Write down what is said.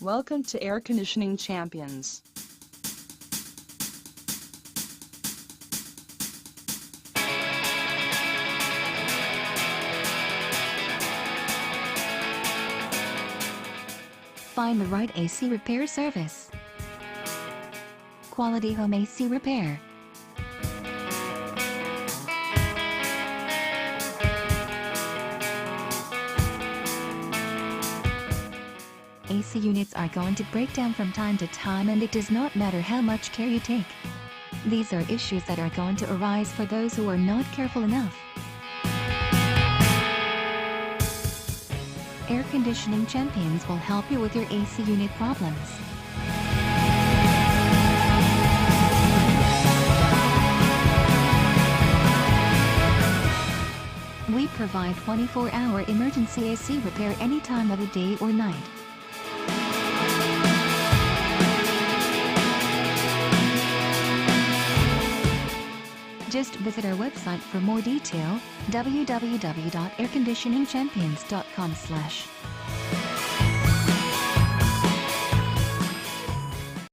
Welcome to Air Conditioning Champions. Find the right AC repair service. Quality Home AC Repair. AC units are going to break down from time to time, and it does not matter how much care you take. These are issues that are going to arise for those who are not careful enough. Air Conditioning Champions will help you with your AC unit problems. We provide 24-hour emergency AC repair any time of the day or night. Just visit our website for more detail, www.airconditioningchampions.com/.